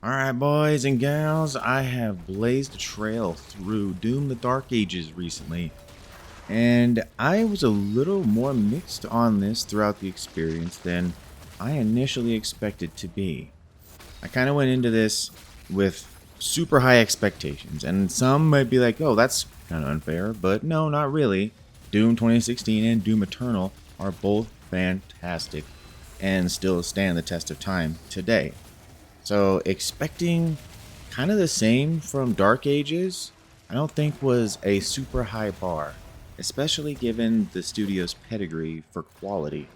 Alright, boys and gals, I have blazed a trail through Doom the Dark Ages recently, and I was a little more mixed on this throughout the experience than I initially expected to be. I kind of went into this with super high expectations, and some might be like, oh, that's kind of unfair, but no, not really. Doom 2016 and Doom Eternal are both fantastic and still stand the test of time today. So expecting kind of the same from Dark Ages, I don't think was a super high bar, especially given the studio's pedigree for quality.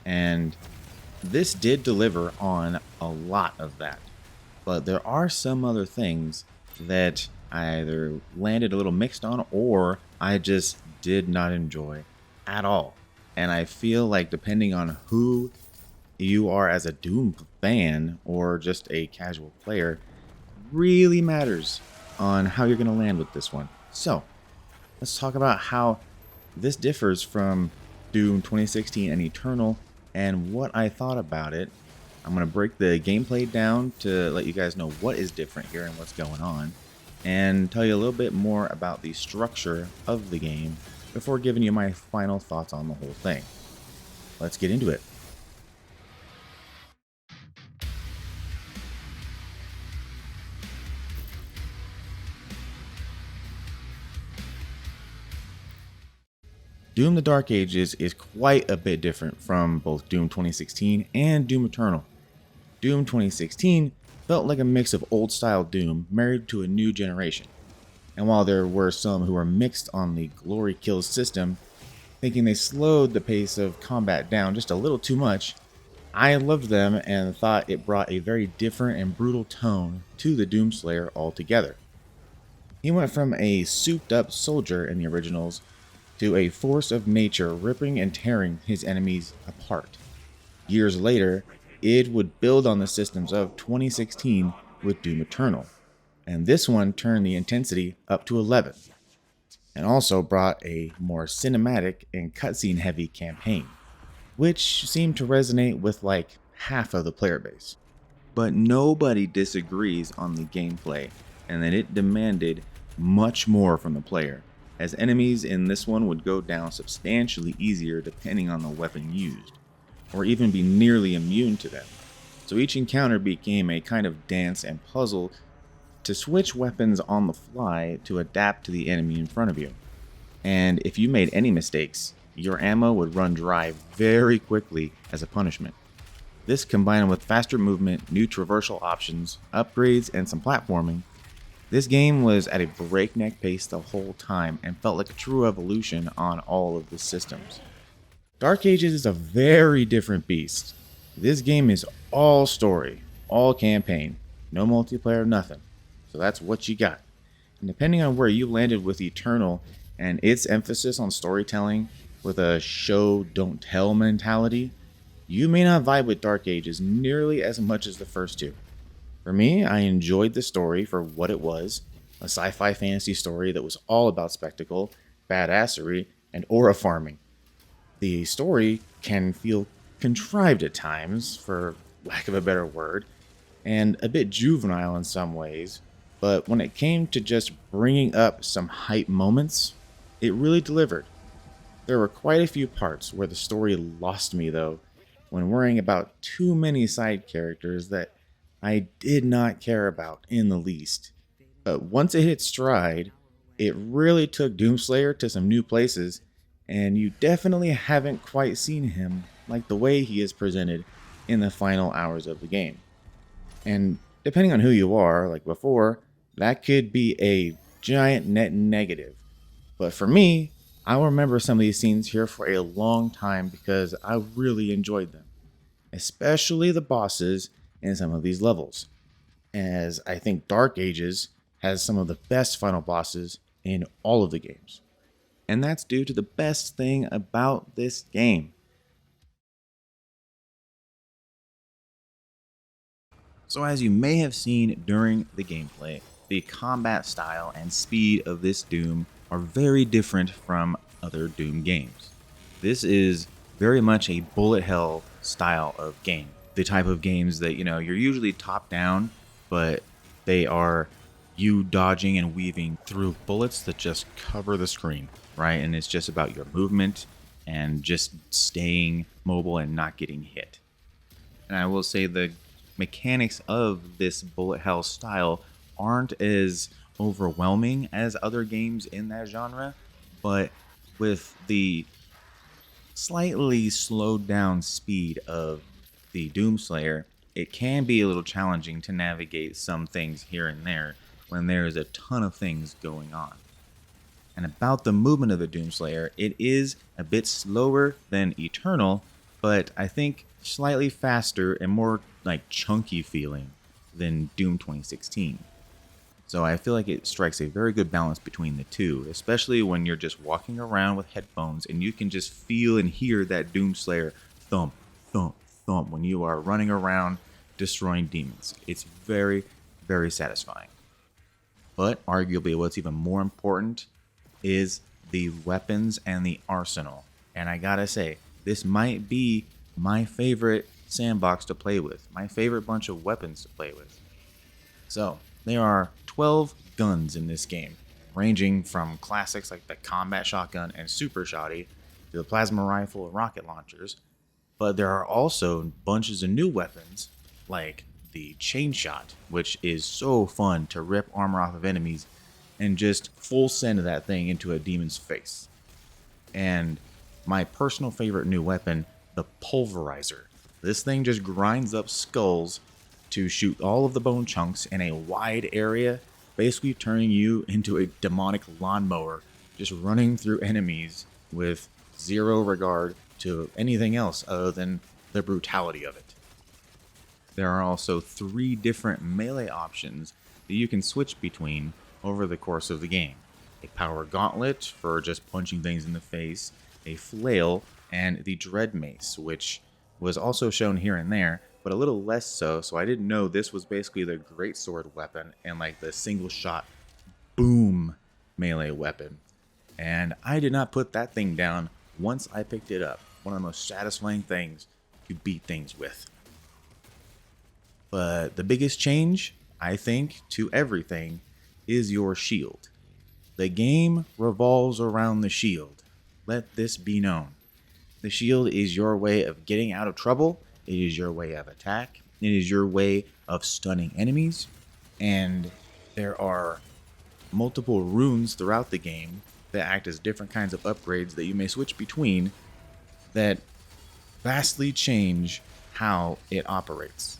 And this did deliver on a lot of that. But there are some other things that I either landed a little mixed on or I just did not enjoy at all. And I feel like depending on who you are as a Doom fan or just a casual player really matters on how you're going to land with this one. So, let's talk about how this differs from Doom 2016 and Eternal and what I thought about it. I'm going to break the gameplay down to let you guys know what is different here and what's going on, and tell you a little bit more about the structure of the game before giving you my final thoughts on the whole thing. Let's get into it. Doom the Dark Ages is quite a bit different from both Doom 2016 and Doom Eternal. Doom 2016 felt like a mix of old style Doom married to a new generation. And while there were some who were mixed on the glory kills system, thinking they slowed the pace of combat down just a little too much, I loved them and thought it brought a very different and brutal tone to the Doomslayer altogether. He went from a souped up soldier in the originals to a force of nature ripping and tearing his enemies apart. Years later, it would build on the systems of 2016 with Doom Eternal, and this one turned the intensity up to 11, and also brought a more cinematic and cutscene heavy campaign, which seemed to resonate with like half of the player base. But nobody disagrees on the gameplay, and that it demanded much more from the player, as enemies in this one would go down substantially easier depending on the weapon used, or even be nearly immune to them. So each encounter became a kind of dance and puzzle to switch weapons on the fly to adapt to the enemy in front of you. And if you made any mistakes, your ammo would run dry very quickly as a punishment. This combined with faster movement, new traversal options, upgrades, and some platforming, this game was at a breakneck pace the whole time and felt like a true evolution on all of the systems. Dark Ages is a very different beast. This game is all story, all campaign, no multiplayer, nothing. So that's what you got. And depending on where you landed with Eternal and its emphasis on storytelling with a show don't tell mentality, you may not vibe with Dark Ages nearly as much as the first two. For me, I enjoyed the story for what it was, a sci-fi fantasy story that was all about spectacle, badassery, and aura farming. The story can feel contrived at times, for lack of a better word, and a bit juvenile in some ways, but when it came to just bringing up some hype moments, it really delivered. There were quite a few parts where the story lost me though, when worrying about too many side characters that I did not care about in the least. But once it hit stride, it really took Doomslayer to some new places, and you definitely haven't quite seen him like the way he is presented in the final hours of the game. And depending on who you are, like before, that could be a giant net negative. But for me, I'll remember some of these scenes here for a long time because I really enjoyed them, especially the bosses in some of these levels, as I think Dark Ages has some of the best final bosses in all of the games. And that's due to the best thing about this game. So as you may have seen during the gameplay, the combat style and speed of this Doom are very different from other Doom games. This is very much a bullet hell style of game. The type of games that, you're usually top down but they are you dodging and weaving through bullets that just cover the screen, right? And it's just about your movement and just staying mobile and not getting hit. And I will say the mechanics of this bullet hell style aren't as overwhelming as other games in that genre, but with the slightly slowed down speed of the Doomslayer, it can be a little challenging to navigate some things here and there when there is a ton of things going on. And about the movement of the Doomslayer, it is a bit slower than Eternal, but I think slightly faster and more like chunky feeling than Doom 2016. So I feel like it strikes a very good balance between the two, especially when you're just walking around with headphones and you can just feel and hear that Doomslayer thump, thump, thump when you are running around destroying demons. It's very, very satisfying. But arguably what's even more important is the weapons and the arsenal. And I gotta say, this might be my favorite sandbox to play with, my favorite bunch of weapons to play with. So, there are 12 guns in this game, ranging from classics like the combat shotgun and super shotty to the plasma rifle and rocket launchers, but there are also bunches of new weapons like the chain shot, which is so fun to rip armor off of enemies and just full send that thing into a demon's face. And my personal favorite new weapon, the pulverizer. This thing just grinds up skulls to shoot all of the bone chunks in a wide area, basically turning you into a demonic lawnmower, just running through enemies with zero regard to anything else other than the brutality of it. There are also 3 different melee options that you can switch between over the course of the game. A power gauntlet for just punching things in the face, a flail, and the dread mace, which was also shown here and there, but a little less so I didn't know this was basically the greatsword weapon and like the single shot boom melee weapon. And I did not put that thing down once I picked it up. One of the most satisfying things to beat things with. But the biggest change, I think, to everything is your shield. The game revolves around the shield. Let this be known. The shield is your way of getting out of trouble. It is your way of attack. It is your way of stunning enemies. And there are multiple runes throughout the game that act as different kinds of upgrades that you may switch between that vastly change how it operates.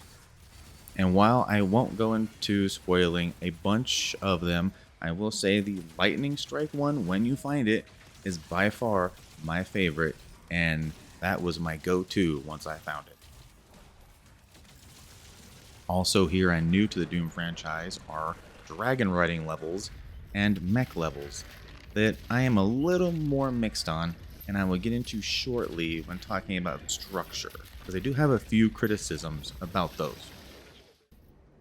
And while I won't go into spoiling a bunch of them, I will say the lightning strike one, when you find it, is by far my favorite, and that was my go-to once I found it. Also here and new to the Doom franchise are dragon riding levels and mech levels that I am a little more mixed on, and I will get into shortly when talking about structure, because I do have a few criticisms about those.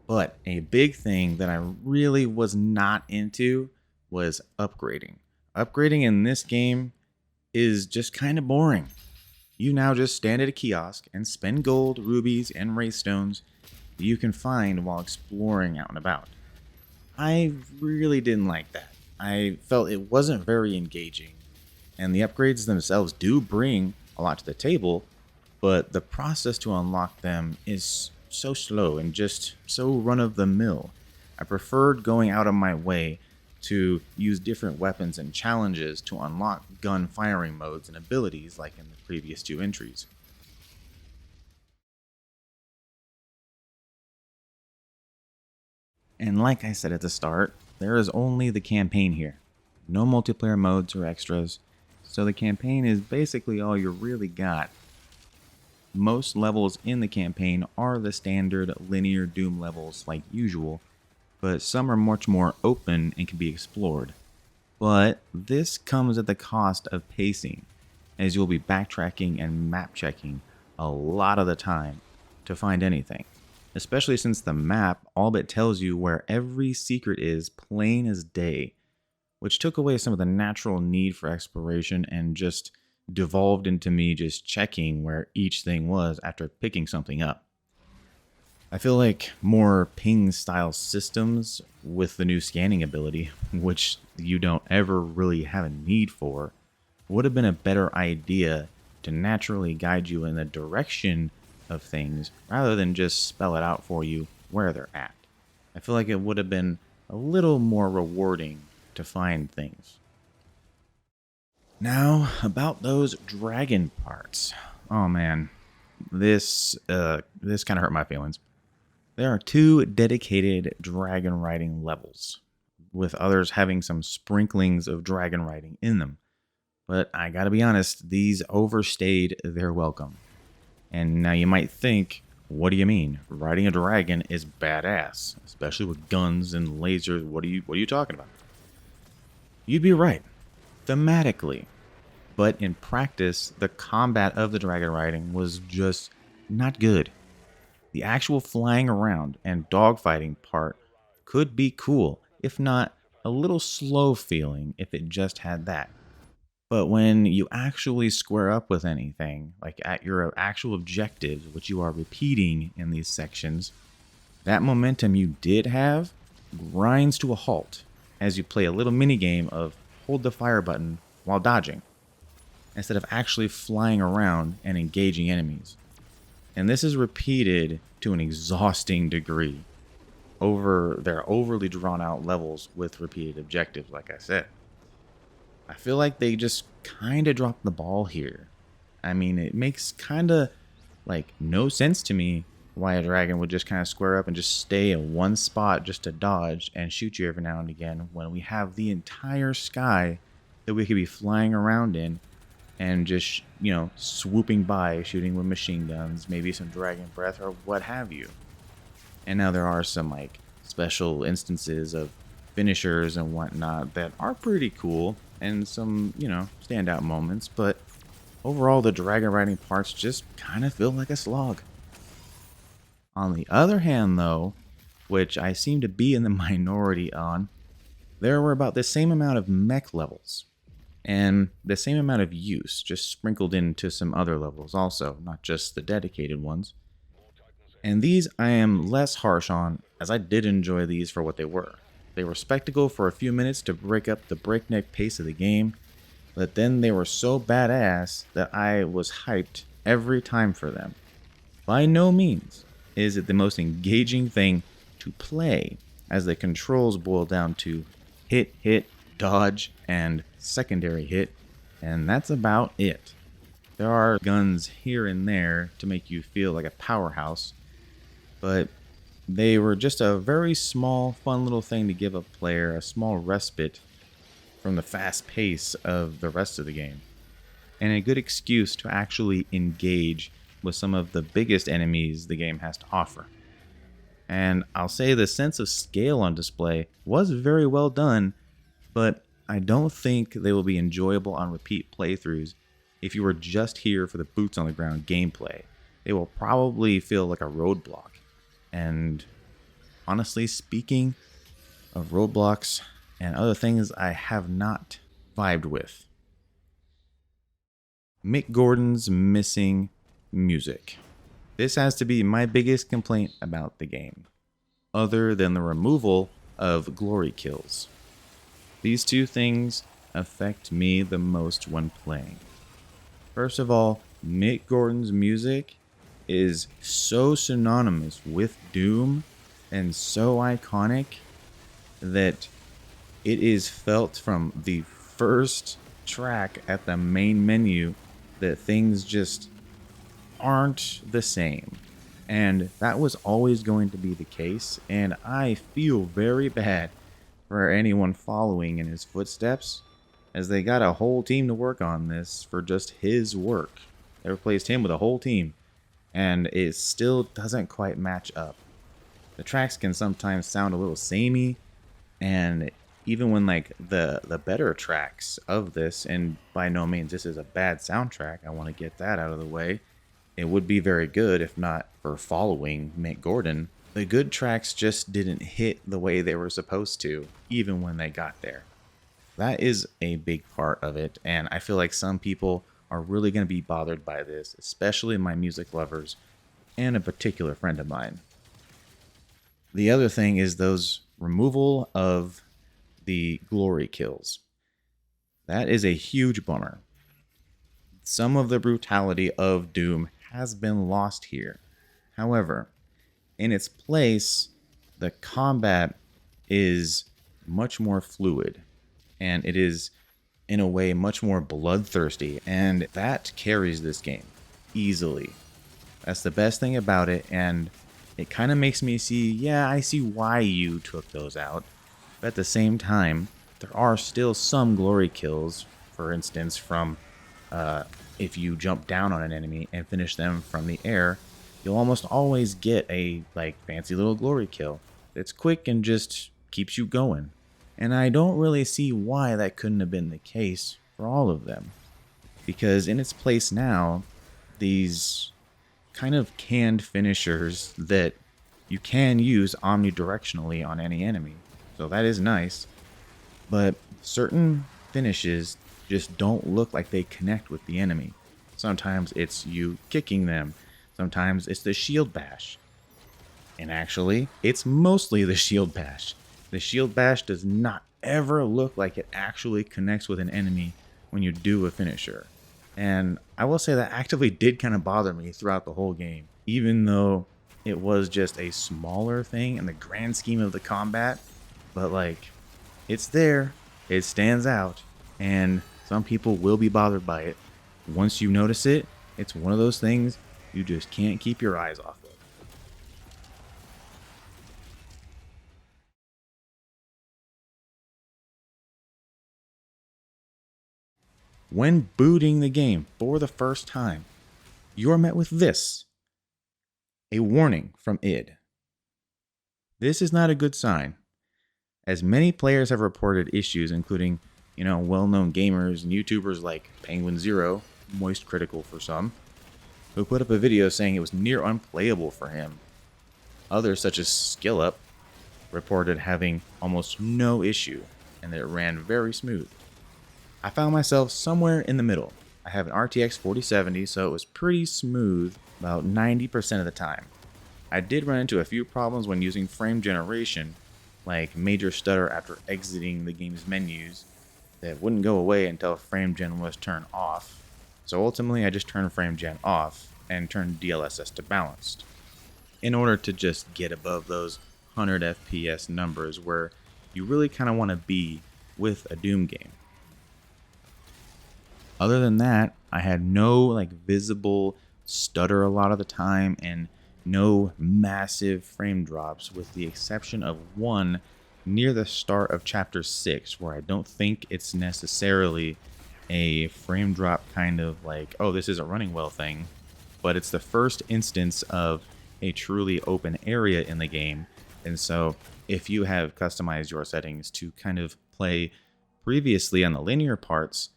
But a big thing that I really was not into was upgrading. Upgrading in this game is just kind of boring. You now just stand at a kiosk and spend gold, rubies, and ray stones that you can find while exploring out and about. I really didn't like that. I felt it wasn't very engaging, and the upgrades themselves do bring a lot to the table, but the process to unlock them is so slow and just so run-of-the-mill. I preferred going out of my way to use different weapons and challenges to unlock gun firing modes and abilities like in the previous 2 entries. And like I said at the start, there is only the campaign here. No multiplayer modes or extras, so the campaign is basically all you really got. Most levels in the campaign are the standard linear Doom levels like usual, but some are much more open and can be explored. But this comes at the cost of pacing, as you'll be backtracking and map checking a lot of the time to find anything, especially since the map all but tells you where every secret is plain as day, which took away some of the natural need for exploration and just devolved into me just checking where each thing was after picking something up. I feel like more ping style systems with the new scanning ability, which you don't ever really have a need for, would have been a better idea to naturally guide you in the direction of things rather than just spell it out for you where they're at. I feel like it would have been a little more rewarding to find things. Now, about those dragon parts. Oh man, this kind of hurt my feelings. There are two dedicated dragon riding levels, with others having some sprinklings of dragon riding in them. But I gotta be honest, these overstayed their welcome. And now you might think, what do you mean? Riding a dragon is badass, especially with guns and lasers. What are you talking about? You'd be right, thematically. But in practice, the combat of the dragon riding was just not good. The actual flying around and dogfighting part could be cool, if not a little slow feeling if it just had that. But when you actually square up with anything, like at your actual objectives, which you are repeating in these sections, that momentum you did have grinds to a halt as you play a little mini game of hold the fire button while dodging, instead of actually flying around and engaging enemies. And this is repeated to an exhausting degree over their overly drawn out levels with repeated objectives, like I said. I feel like they just kind of dropped the ball here. I mean, it makes kind of like no sense to me why a dragon would just kind of square up and just stay in one spot just to dodge and shoot you every now and again when we have the entire sky that we could be flying around in and just, swooping by, shooting with machine guns, maybe some dragon breath or what have you. And now there are some like special instances of finishers and whatnot that are pretty cool and some, standout moments, but overall the dragon riding parts just kind of feel like a slog. On the other hand, though, which I seem to be in the minority on, there were about the same amount of mech levels and the same amount of use, just sprinkled into some other levels also, not just the dedicated ones. And these I am less harsh on, as I did enjoy these for what they were. They were spectacle for a few minutes to break up the breakneck pace of the game, but then they were so badass that I was hyped every time for them. By no means is it the most engaging thing to play, as the controls boil down to hit, dodge, and secondary hit, and that's about it. There are guns here and there to make you feel like a powerhouse, but they were just a very small, fun little thing to give a player a small respite from the fast pace of the rest of the game, and a good excuse to actually engage with some of the biggest enemies the game has to offer. And I'll say the sense of scale on display was very well done, but I don't think they will be enjoyable on repeat playthroughs if you were just here for the boots on the ground gameplay. They will probably feel like a roadblock. And honestly speaking of roadblocks and other things I have not vibed with, Mick Gordon's missing music. This has to be my biggest complaint about the game, other than the removal of glory kills. These two things affect me the most when playing. First of all, Mick Gordon's music is so synonymous with Doom and so iconic that it is felt from the first track at the main menu that things just aren't the same. And that was always going to be the case, and I feel very bad for anyone following in his footsteps, as they got a whole team to work on this for just his work. They replaced him with a whole team, and it still doesn't quite match up. The tracks can sometimes sound a little samey, and even when like the better tracks of this, and by no means this is a bad soundtrack, I want to get that out of the way, it would be very good if not for following Mick Gordon. The good tracks just didn't hit the way they were supposed to, even when they got there. That is a big part of it, and I feel like some people are really going to be bothered by this, especially my music lovers and a particular friend of mine. The other thing is those removal of the glory kills. That is a huge bummer. Some of the brutality of Doom has been lost here. However, in its place, the combat is much more fluid and it is, in a way, much more bloodthirsty, and that carries this game easily. That's the best thing about it, and it kind of makes me see, yeah, I see why you took those out. But at the same time, there are still some glory kills, for instance, from if you jump down on an enemy and finish them from the air, you'll almost always get a fancy little glory kill. It's quick and just keeps you going. And I don't really see why that couldn't have been the case for all of them. Because in its place now, these kind of canned finishers that you can use omnidirectionally on any enemy. So that is nice. But certain finishes just don't look like they connect with the enemy. Sometimes it's you kicking them. Sometimes it's the shield bash. And actually, it's mostly the shield bash. The shield bash does not ever look like it actually connects with an enemy when you do a finisher. And I will say that actively did kind of bother me throughout the whole game, even though it was just a smaller thing in the grand scheme of the combat. But it's there, it stands out, and some people will be bothered by it. Once you notice it, it's one of those things you just can't keep your eyes off of. When booting the game for the first time, you're met with this: a warning from id. This is not a good sign, as many players have reported issues, including, well-known gamers and YouTubers like Penguin Zero, Moist Critical for some, who put up a video saying it was near unplayable for him. Others, such as SkillUp, reported having almost no issue and that it ran very smooth. I found myself somewhere in the middle. I have an RTX 4070, so it was pretty smooth about 90% of the time. I did run into a few problems when using frame generation, like major stutter after exiting the game's menus that wouldn't go away until frame gen was turned off. So ultimately I just turned frame gen off and turned DLSS to balanced in order to just get above those 100 FPS numbers where you really kind of want to be with a Doom game. Other than that, I had no visible stutter a lot of the time and no massive frame drops, with the exception of one near the start of chapter 6, where I don't think it's necessarily a frame drop kind of oh, this isn't running well thing, but it's the first instance of a truly open area in the game. And so if you have customized your settings to kind of play previously on the linear parts,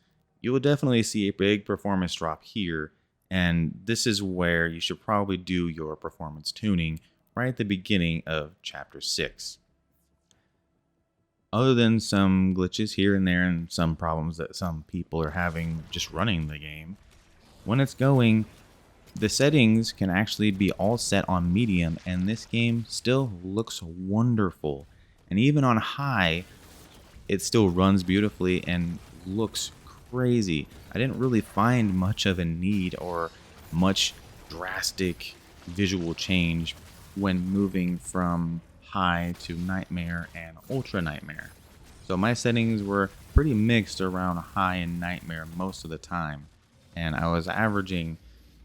you will definitely see a big performance drop here. And this is where you should probably do your performance tuning right at the beginning of chapter 6. Other than some glitches here and there and some problems that some people are having just running the game, when it's going, the settings can actually be all set on medium, and this game still looks wonderful. And even on high, it still runs beautifully and looks crazy. I didn't really find much of a need or much drastic visual change when moving from high to nightmare and ultra nightmare. So my settings were pretty mixed around high and nightmare most of the time, and I was averaging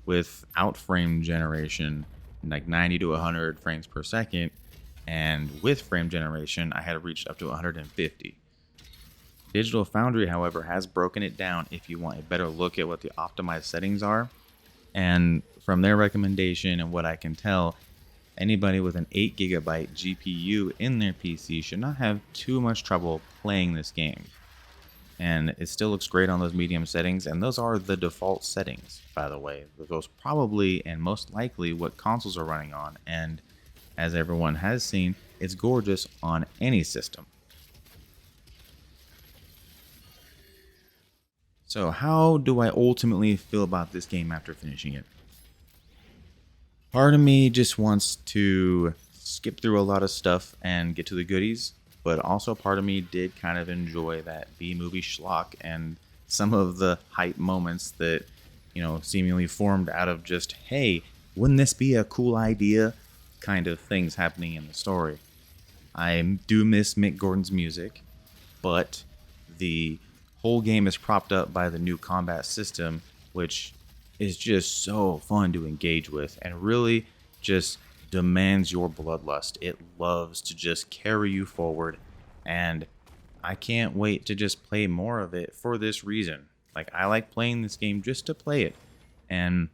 without frame generation 90 to 100 frames per second, and with frame generation I had reached up to 150. Digital Foundry, however, has broken it down if you want a better look at what the optimized settings are. And from their recommendation and what I can tell, anybody with an 8GB GPU in their PC should not have too much trouble playing this game. And it still looks great on those medium settings, and those are the default settings, by the way. Those probably and most likely what consoles are running on, and as everyone has seen, it's gorgeous on any system. So how do I ultimately feel about this game after finishing it? Part of me just wants to skip through a lot of stuff and get to the goodies, but also part of me did kind of enjoy that B-movie schlock and some of the hype moments that, seemingly formed out of just, hey, wouldn't this be a cool idea kind of things happening in the story. I do miss Mick Gordon's music, but the whole game is propped up by the new combat system, which is just so fun to engage with and really just demands your bloodlust. It loves to just carry you forward, and I can't wait to just play more of it for this reason. Like, I like playing this game just to play it, and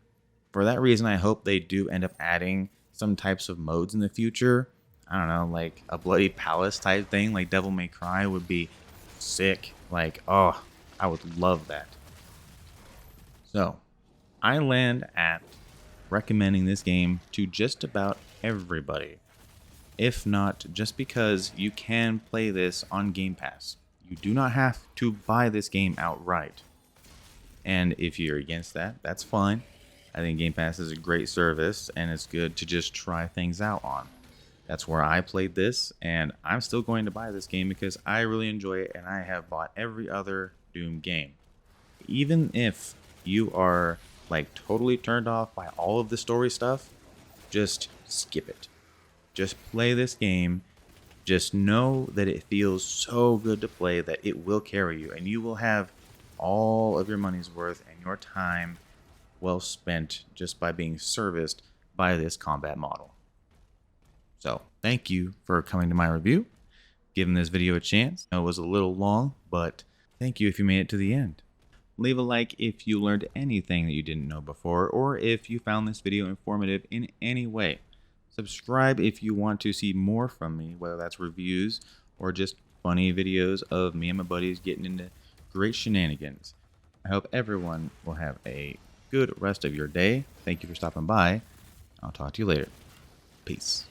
for that reason, I hope they do end up adding some types of modes in the future. I don't know, like a Bloody Palace type thing, like Devil May Cry would be sick. Like, oh, I would love that. So, I land at recommending this game to just about everybody. If not, just because you can play this on Game Pass. You do not have to buy this game outright. And if you're against that, that's fine. I think Game Pass is a great service, and it's good to just try things out on. That's where I played this, and I'm still going to buy this game because I really enjoy it, and I have bought every other Doom game. Even if you are like totally turned off by all of the story stuff, just skip it. Just play this game. Just know that it feels so good to play that it will carry you, and you will have all of your money's worth and your time well spent just by being serviced by this combat model. So, thank you for coming to my review, giving this video a chance. I know it was a little long, but thank you if you made it to the end. Leave a like if you learned anything that you didn't know before, or if you found this video informative in any way. Subscribe if you want to see more from me, whether that's reviews or just funny videos of me and my buddies getting into great shenanigans. I hope everyone will have a good rest of your day. Thank you for stopping by. I'll talk to you later. Peace.